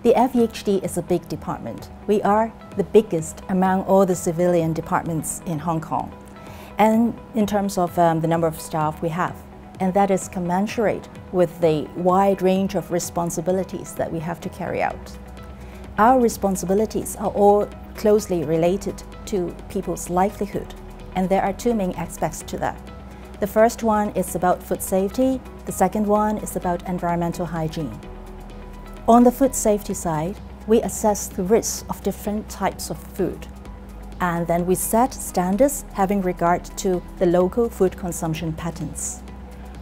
The FEHD is a big department. We are the biggest among all the civilian departments in Hong Kong, and in terms of the number of staff we have. And that is commensurate with the wide range of responsibilities that we have to carry out. Our responsibilities are all closely related to people's livelihood, and there are two main aspects to that. The first one is about food safety, the second one is about environmental hygiene. On the food safety side, we assess the risks of different types of food, and then we set standards having regard to the local food consumption patterns.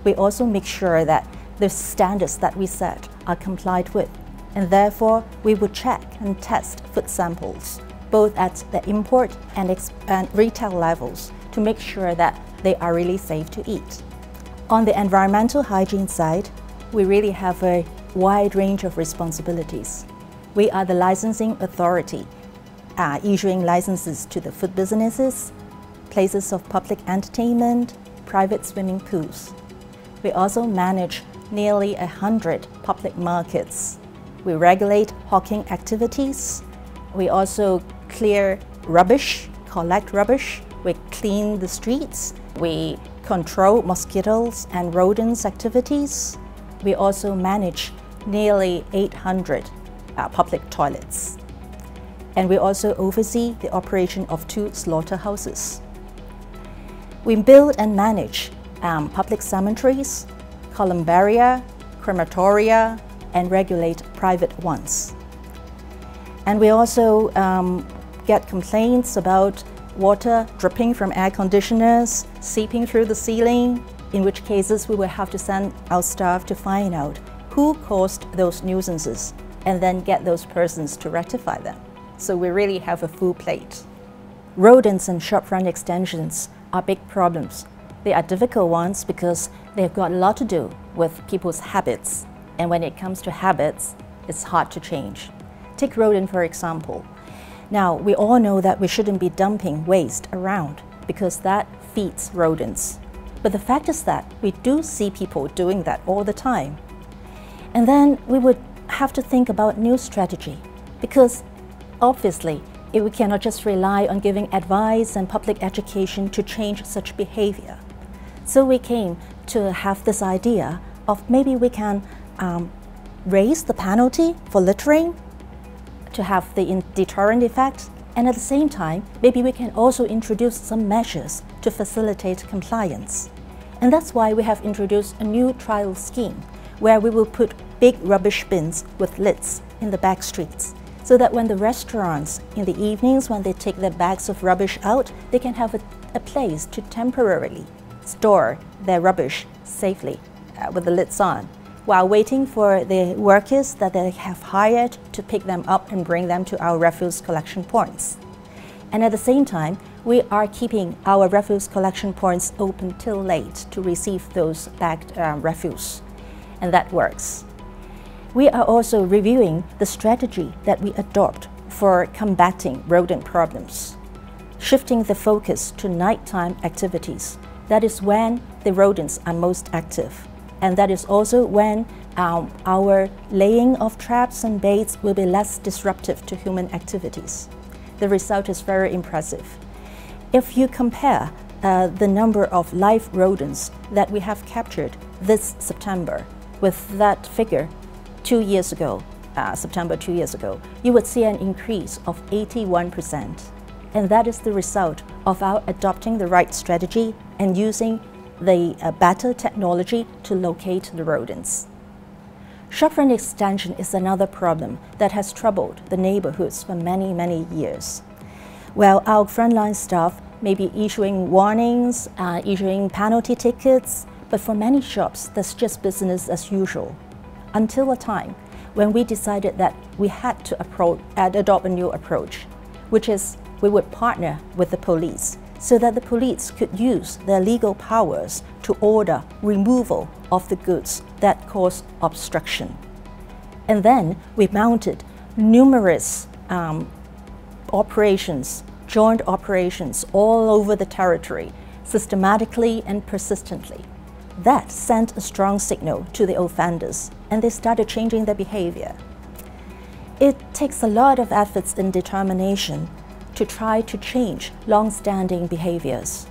We also make sure that the standards that we set are complied with, and therefore we would check and test food samples, both at the import and retail levels, to make sure that they are really safe to eat. On the environmental hygiene side, we really have a wide range of responsibilities. We are the licensing authority, issuing licenses to the food businesses, places of public entertainment, private swimming pools. We also manage nearly 100 public markets. We regulate hawking activities. We also clear rubbish, collect rubbish. We clean the streets. We control mosquitoes and rodents activities. We also manage nearly 800 public toilets. And we also oversee the operation of 2 slaughterhouses. We build and manage public cemeteries, columbaria, crematoria, and regulate private ones. And we also get complaints about water dripping from air conditioners, seeping through the ceiling, in which cases we will have to send our staff to find out who caused those nuisances and then get those persons to rectify them. So we really have a full plate. Rodents and shopfront extensions are big problems. They are difficult ones because they've got a lot to do with people's habits. And when it comes to habits, it's hard to change. Take rodent, for example. Now, we all know that we shouldn't be dumping waste around because that feeds rodents. But the fact is that we do see people doing that all the time. And then we would have to think about new strategy because obviously we cannot just rely on giving advice and public education to change such behavior. So we came to have this idea of maybe we can raise the penalty for littering to have the deterrent effect, and at the same time, maybe we can also introduce some measures to facilitate compliance. And that's why we have introduced a new trial scheme where we will put big rubbish bins with lids in the back streets, so that when the restaurants in the evenings, when they take their bags of rubbish out, they can have a place to temporarily store their rubbish safely with the lids on, while waiting for the workers that they have hired to pick them up and bring them to our refuse collection points. And at the same time, we are keeping our refuse collection points open till late to receive those bagged refuse, and that works. We are also reviewing the strategy that we adopt for combating rodent problems, shifting the focus to nighttime activities. That is when the rodents are most active. And that is also when our laying of traps and baits will be less disruptive to human activities. The result is very impressive. If you compare the number of live rodents that we have captured this September with that figure 2 years ago, September 2 years ago, you would see an increase of 81%. And that is the result of our adopting the right strategy and using the better technology to locate the rodents. Shopfront extension is another problem that has troubled the neighborhoods for many, many years. Well, our frontline staff may be issuing warnings, issuing penalty tickets, but for many shops, that's just business as usual. Until a time when we decided that we had to adopt a new approach, which is we would partner with the police so that the police could use their legal powers to order removal of the goods that cause obstruction. And then we mounted numerous operations, joint operations all over the territory, systematically and persistently. That sent a strong signal to the offenders, and they started changing their behavior. It takes a lot of efforts and determination to try to change long-standing behaviors.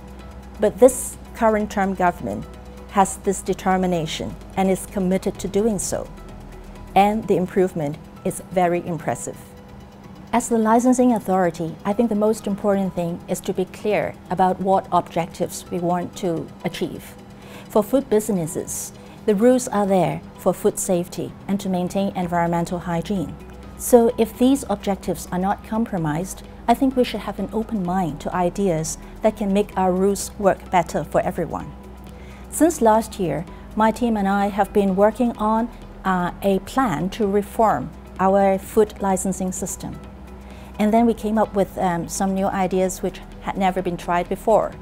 But this current term government has this determination and is committed to doing so. And the improvement is very impressive. As the licensing authority, I think the most important thing is to be clear about what objectives we want to achieve. For food businesses, the rules are there for food safety and to maintain environmental hygiene. So if these objectives are not compromised, I think we should have an open mind to ideas that can make our rules work better for everyone. Since last year, my team and I have been working on a plan to reform our food licensing system. And then we came up with some new ideas which had never been tried before.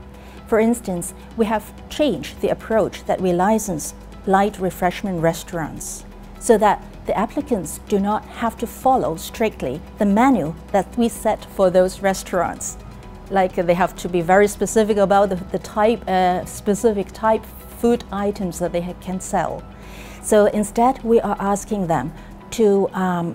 For instance, we have changed the approach that we license light refreshment restaurants so that the applicants do not have to follow strictly the menu that we set for those restaurants. Like they have to be very specific about the specific type food items that they can sell. So instead, we are asking them to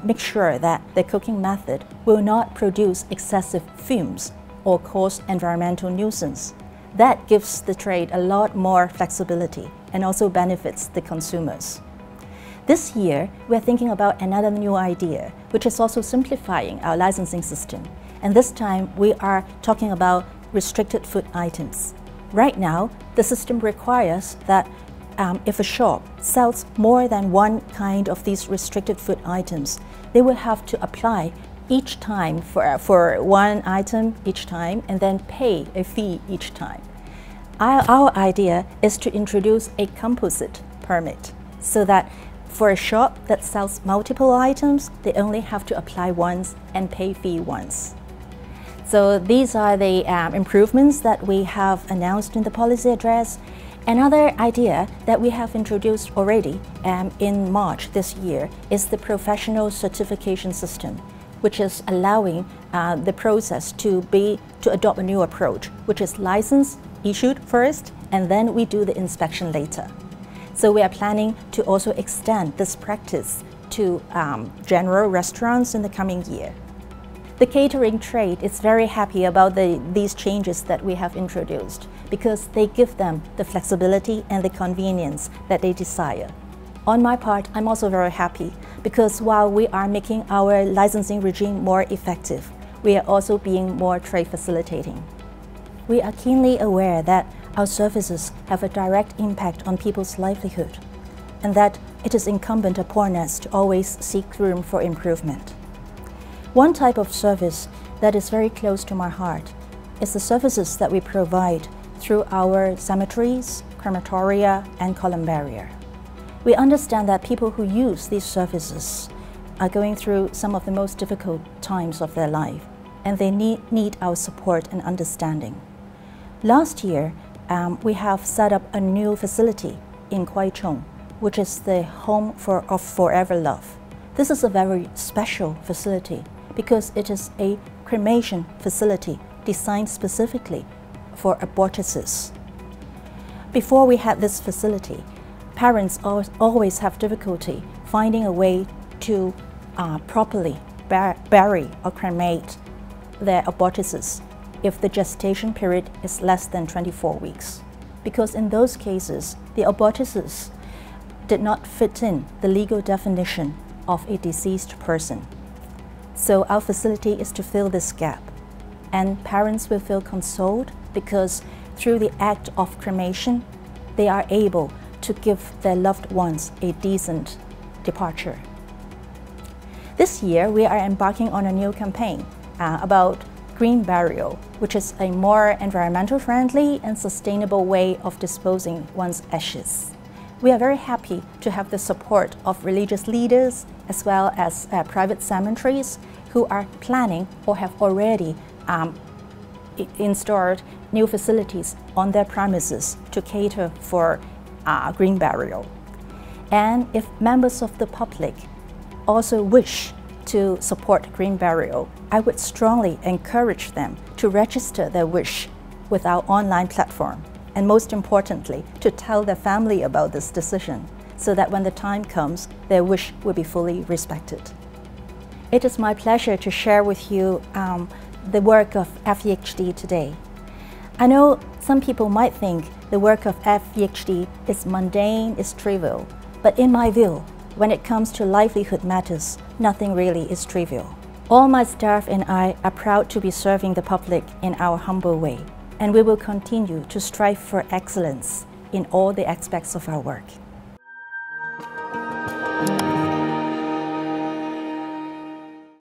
make sure that the cooking method will not produce excessive fumes or cause environmental nuisance. That gives the trade a lot more flexibility and also benefits the consumers. This year, we're thinking about another new idea, which is also simplifying our licensing system. And this time, we are talking about restricted food items. Right now, the system requires that if a shop sells more than one kind of these restricted food items, they will have to apply each time for one item each time and then pay a fee each time. Our idea is to introduce a composite permit so that for a shop that sells multiple items, they only have to apply once and pay fee once. So these are the improvements that we have announced in the policy address. Another idea that we have introduced already in March this year is the professional certification system, which is allowing the process to adopt a new approach, which is license issued first, and then we do the inspection later. So we are planning to also extend this practice to general restaurants in the coming year. The catering trade is very happy about these changes that we have introduced because they give them the flexibility and the convenience that they desire. On my part, I'm also very happy because while we are making our licensing regime more effective, we are also being more trade facilitating. We are keenly aware that our services have a direct impact on people's livelihood and that it is incumbent upon us to always seek room for improvement. One type of service that is very close to my heart is the services that we provide through our cemeteries, crematoria, and columbaria. We understand that people who use these services are going through some of the most difficult times of their life, and they need our support and understanding. Last year, we have set up a new facility in Kwai Chung, which is the home of Forever Love. This is a very special facility because it is a cremation facility designed specifically for abortuses. Before we had this facility, parents always have difficulty finding a way to properly bury or cremate their abortuses if the gestation period is less than 24 weeks. Because in those cases, the abortuses did not fit in the legal definition of a deceased person. So our facility is to fill this gap. And parents will feel consoled because through the act of cremation, they are able to give their loved ones a decent departure. This year, we are embarking on a new campaign about green burial, which is a more environmental friendly and sustainable way of disposing one's ashes. We are very happy to have the support of religious leaders as well as private cemeteries who are planning or have already installed new facilities on their premises to cater for green burial. And if members of the public also wish to support green burial, I would strongly encourage them to register their wish with our online platform, and most importantly, to tell their family about this decision so that when the time comes, their wish will be fully respected. It is my pleasure to share with you the work of FEHD today. I know some people might think the work of FEHD is mundane, is trivial, but in my view, when it comes to livelihood matters, nothing really is trivial. All my staff and I are proud to be serving the public in our humble way, and we will continue to strive for excellence in all the aspects of our work.